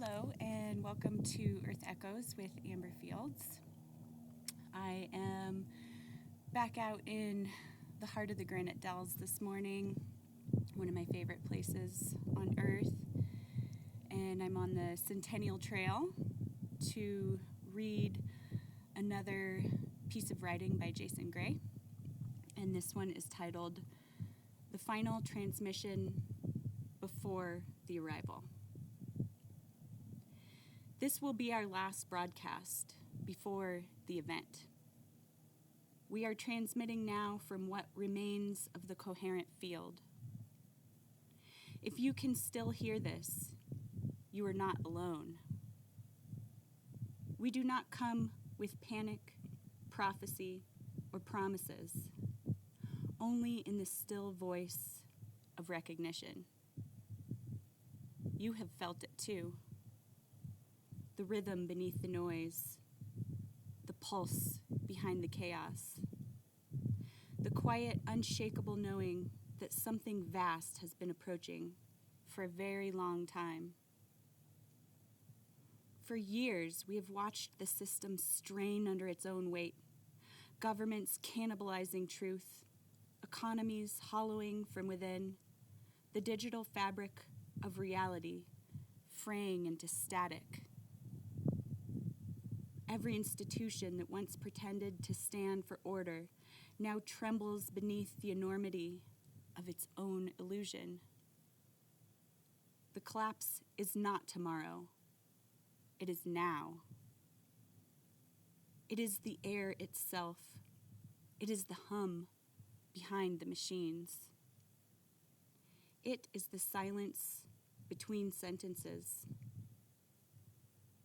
Hello and welcome to Earth Echoes with Amber Fields. I am back out in the heart of the Granite Dells this morning, one of my favorite places on Earth, and I'm on the Centennial Trail to read another piece of writing by Jason Gray, and this one is titled The Final Transmission Before the Arrival. This will be our last broadcast before the event. We are transmitting now from what remains of the coherent field. If you can still hear this, you are not alone. We do not come with panic, prophecy, or promises, only in the still voice of recognition. You have felt it too. The rhythm beneath the noise, the pulse behind the chaos, the quiet, unshakable knowing that something vast has been approaching for a very long time. For years, we have watched the system strain under its own weight, governments cannibalizing truth, economies hollowing from within, the digital fabric of reality fraying into static. Every institution that once pretended to stand for order now trembles beneath the enormity of its own illusion. The collapse is not tomorrow. It is now. It is the air itself. It is the hum behind the machines. It is the silence between sentences.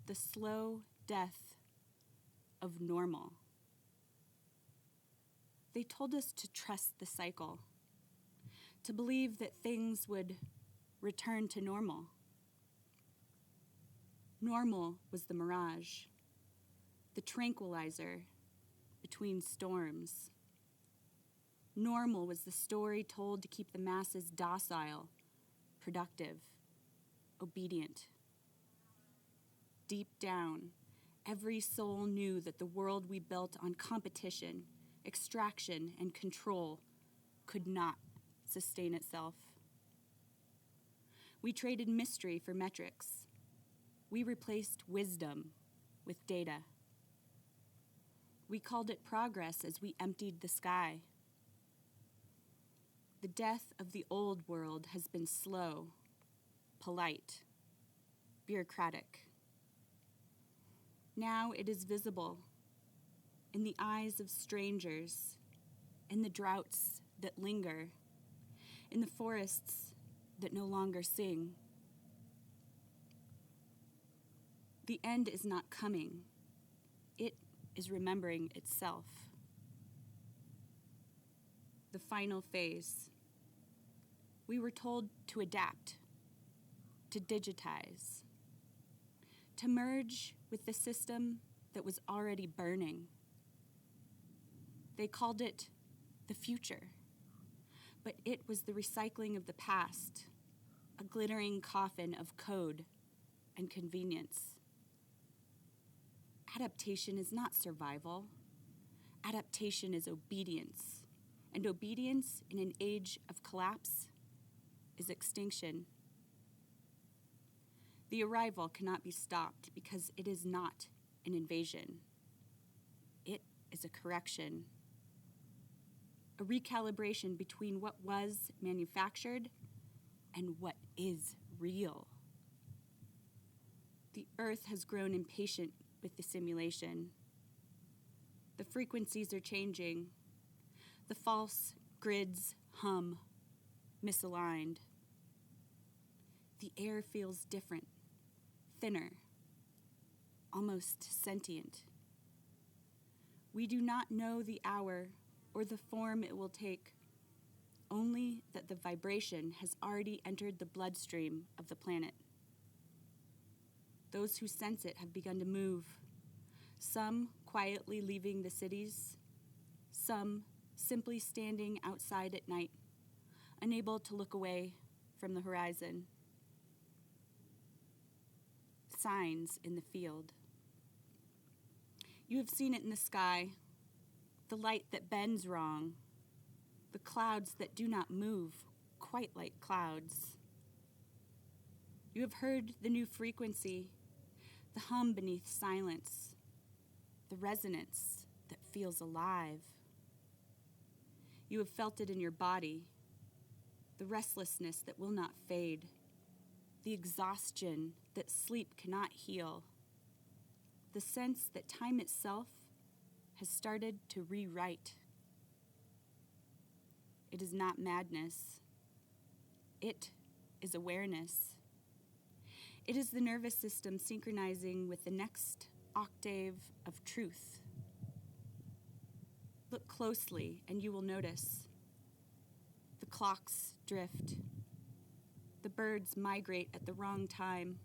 The slow death of normal. They told us to trust the cycle, to believe that things would return to normal. Normal was the mirage, the tranquilizer between storms. Normal was the story told to keep the masses docile, productive, obedient. Deep down, every soul knew that the world we built on competition, extraction, and control could not sustain itself. We traded mystery for metrics. We replaced wisdom with data. We called it progress as we emptied the sky. The death of the old world has been slow, polite, bureaucratic. Now it is visible in the eyes of strangers, in the droughts that linger, in the forests that no longer sing. The end is not coming. It is remembering itself. The final phase. We were told to adapt, to digitize, to merge with the system that was already burning. They called it the future, but it was the recycling of the past, a glittering coffin of code and convenience. Adaptation is not survival. Adaptation is obedience, and obedience in an age of collapse is extinction. The arrival cannot be stopped because it is not an invasion. It is a correction, a recalibration between what was manufactured and what is real. The earth has grown impatient with the simulation. The frequencies are changing. The false grids hum, misaligned. The air feels different. Thinner, almost sentient. We do not know the hour or the form it will take, only that the vibration has already entered the bloodstream of the planet. Those who sense it have begun to move, some quietly leaving the cities, some simply standing outside at night, unable to look away from the horizon. signs in the field. You have seen it in the sky, the light that bends wrong, the clouds that do not move quite like clouds. You have heard the new frequency, the hum beneath silence, the resonance that feels alive. You have felt it in your body, the restlessness that will not fade, the exhaustion that sleep cannot heal, the sense that time itself has started to rewrite. It is not madness. It is awareness. It is the nervous system synchronizing with the next octave of truth. Look closely and you will notice. The clocks drift. The birds migrate at the wrong time.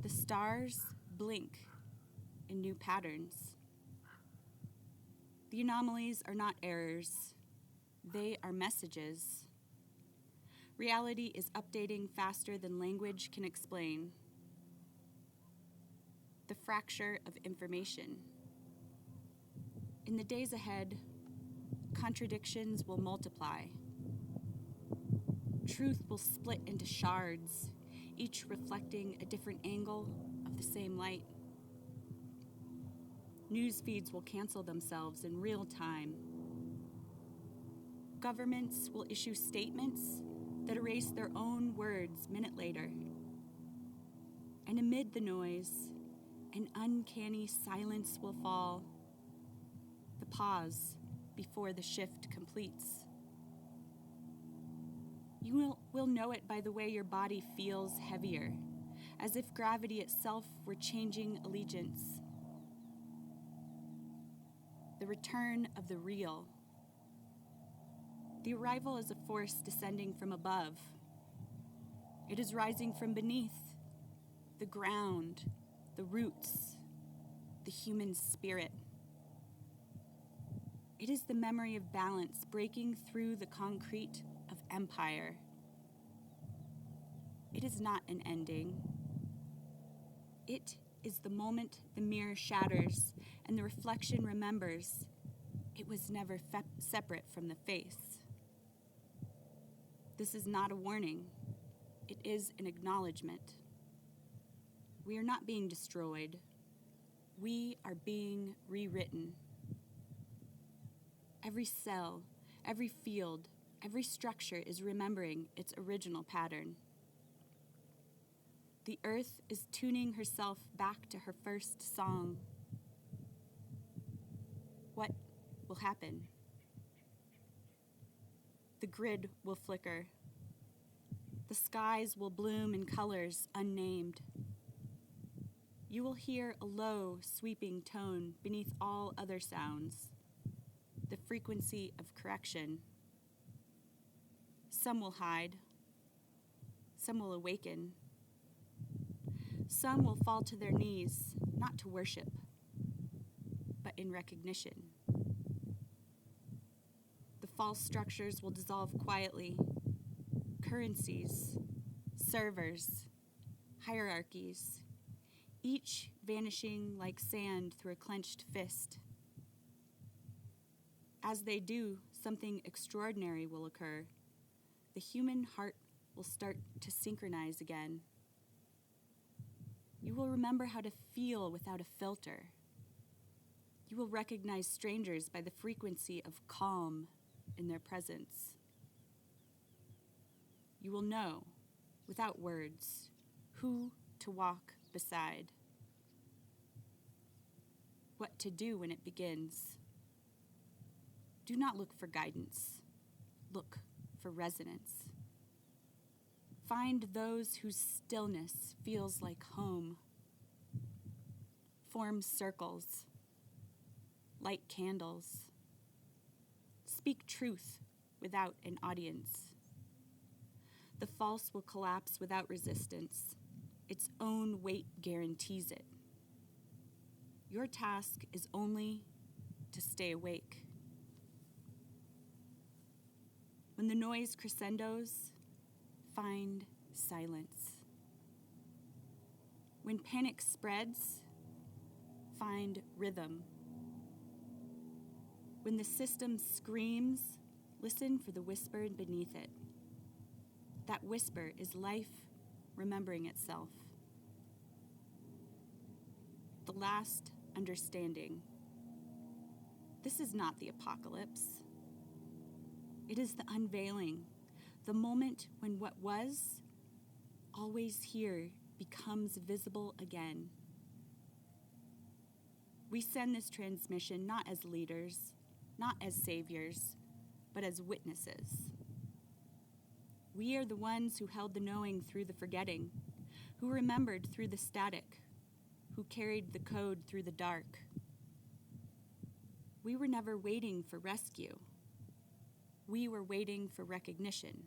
The stars blink in new patterns. The anomalies are not errors. They are messages. Reality is updating faster than language can explain. The fracture of information. In the days ahead, contradictions will multiply. Truth will split into shards, each reflecting a different angle of the same light. News feeds will cancel themselves in real time. Governments will issue statements that erase their own words minute later. And amid the noise, an uncanny silence will fall, the pause before the shift completes. You will know it by the way your body feels heavier, as if gravity itself were changing allegiance. The return of the real. The arrival is a force descending from above. It is rising from beneath, the ground, the roots, the human spirit. It is the memory of balance breaking through the concrete of empire. It is not an ending. It is the moment the mirror shatters and the reflection remembers it was never separate from the face. This is not a warning. It is an acknowledgement. We are not being destroyed. We are being rewritten. Every cell, every field, every structure is remembering its original pattern. The earth is tuning herself back to her first song. What will happen? The grid will flicker. The skies will bloom in colors unnamed. You will hear a low, sweeping tone beneath all other sounds, the frequency of correction. Some will hide. Some will awaken. Some will fall to their knees, not to worship, but in recognition. The false structures will dissolve quietly. Currencies, servers, hierarchies, each vanishing like sand through a clenched fist. As they do, something extraordinary will occur. The human heart will start to synchronize again. You will remember how to feel without a filter. You will recognize strangers by the frequency of calm in their presence. You will know, without words, who to walk beside, what to do when it begins. Do not look for guidance. Look for resonance. Find those whose stillness feels like home. Form circles. Light candles. Speak truth without an audience. The false will collapse without resistance. Its own weight guarantees it. Your task is only to stay awake. When the noise crescendos, find silence. When panic spreads, find rhythm. When the system screams, listen for the whisper beneath it. That whisper is life remembering itself. The last understanding. This is not the apocalypse. It is the unveiling, the moment when what was always here becomes visible again. We send this transmission not as leaders, not as saviors, but as witnesses. We are the ones who held the knowing through the forgetting, who remembered through the static, who carried the code through the dark. We were never waiting for rescue. We were waiting for recognition.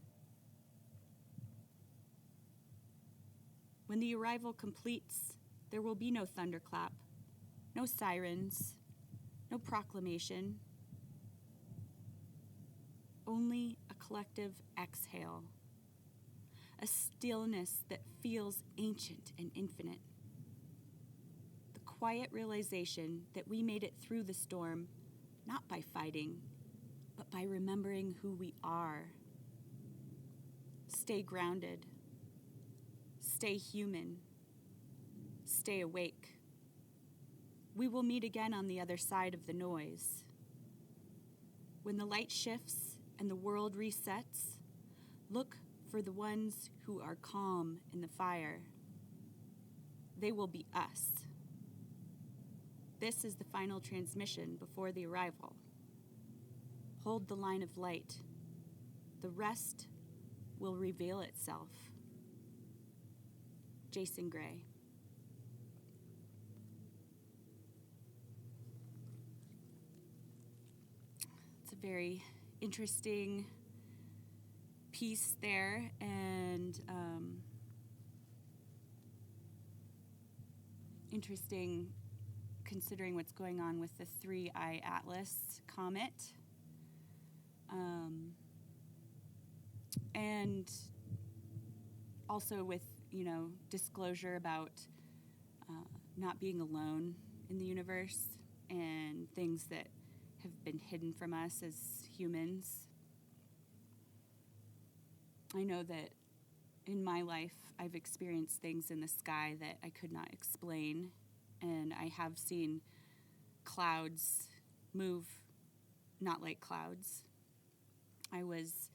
When the arrival completes, there will be no thunderclap, no sirens, no proclamation, only a collective exhale, a stillness that feels ancient and infinite. The quiet realization that we made it through the storm, not by fighting, but by remembering who we are. Stay grounded. Stay human. Stay awake. We will meet again on the other side of the noise. When the light shifts and the world resets, look for the ones who are calm in the fire. They will be us. This is the final transmission before the arrival. Hold the line of light. The rest will reveal itself. Jason Gray. It's a very interesting piece there, and interesting considering what's going on with the 3I Atlas comet. And also with, disclosure about not being alone in the universe and things that have been hidden from us as humans. I know that in my life, I've experienced things in the sky that I could not explain, and I have seen clouds move not like clouds. I was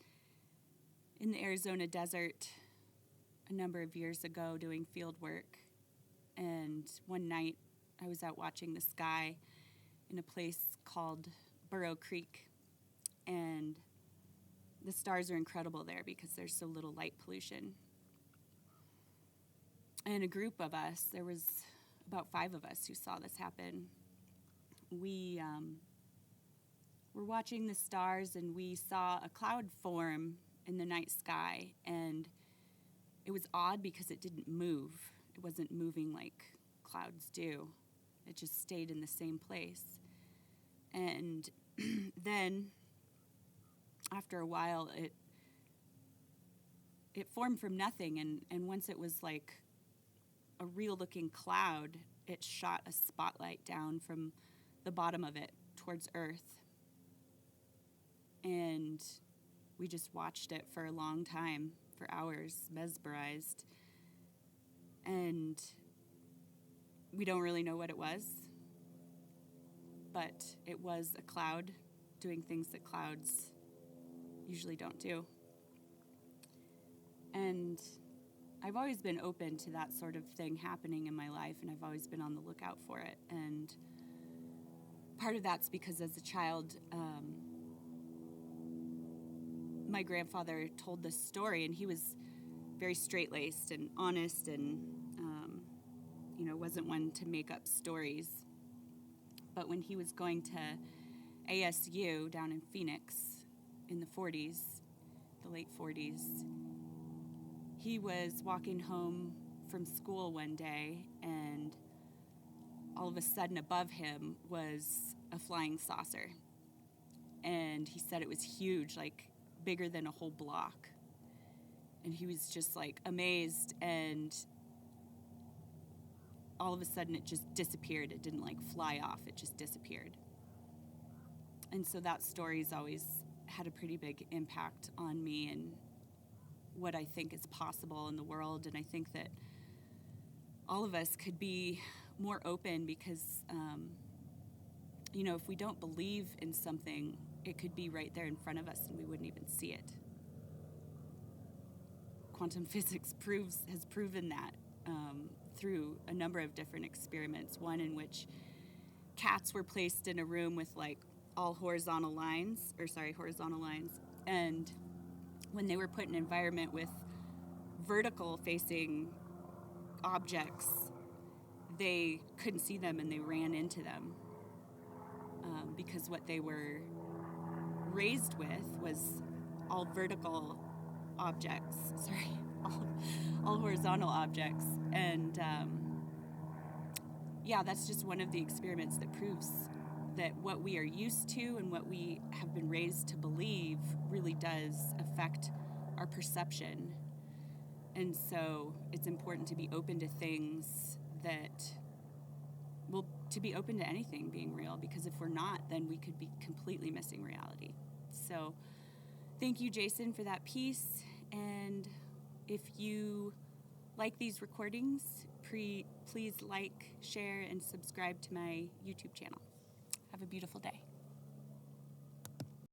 in the Arizona desert a number of years ago doing field work, and one night I was out watching the sky in a place called Burrow Creek, and the stars are incredible there because there's so little light pollution. And a group of us, there was about 5 of us who saw this happen. We were watching the stars, and we saw a cloud form in the night sky, and it was odd because it didn't move. It wasn't moving like clouds do. It just stayed in the same place. And then after a while, it formed from nothing, and once it was like a real-looking cloud, it shot a spotlight down from the bottom of it towards Earth. And we just watched it for a long time, for hours, mesmerized. And we don't really know what it was, but it was a cloud doing things that clouds usually don't do. And I've always been open to that sort of thing happening in my life, and I've always been on the lookout for it. And part of that's because as a child, my grandfather told this story, and he was very straight-laced and honest and, wasn't one to make up stories. But when he was going to ASU down in Phoenix in the 40s, the late 40s, he was walking home from school one day, and all of a sudden above him was a flying saucer. And he said it was huge, like bigger than a whole block. And he was just like amazed, and all of a sudden it just disappeared. It didn't like fly off, it just disappeared. And so that story's always had a pretty big impact on me and what I think is possible in the world. And I think that all of us could be more open because, if we don't believe in something, it could be right there in front of us and we wouldn't even see it. Quantum physics has proven that through a number of different experiments. One in which cats were placed in a room with like all horizontal lines, and when they were put in an environment with vertical facing objects, they couldn't see them and they ran into them because what they were raised with was all vertical objects, all horizontal objects. And that's just one of the experiments that proves that what we are used to and what we have been raised to believe really does affect our perception. And so it's important to be open to things to be open to anything being real, because if we're not, then we could be completely missing reality. So thank you, Jason, for that piece. And if you like these recordings, please like, share, and subscribe to my YouTube channel. Have a beautiful day.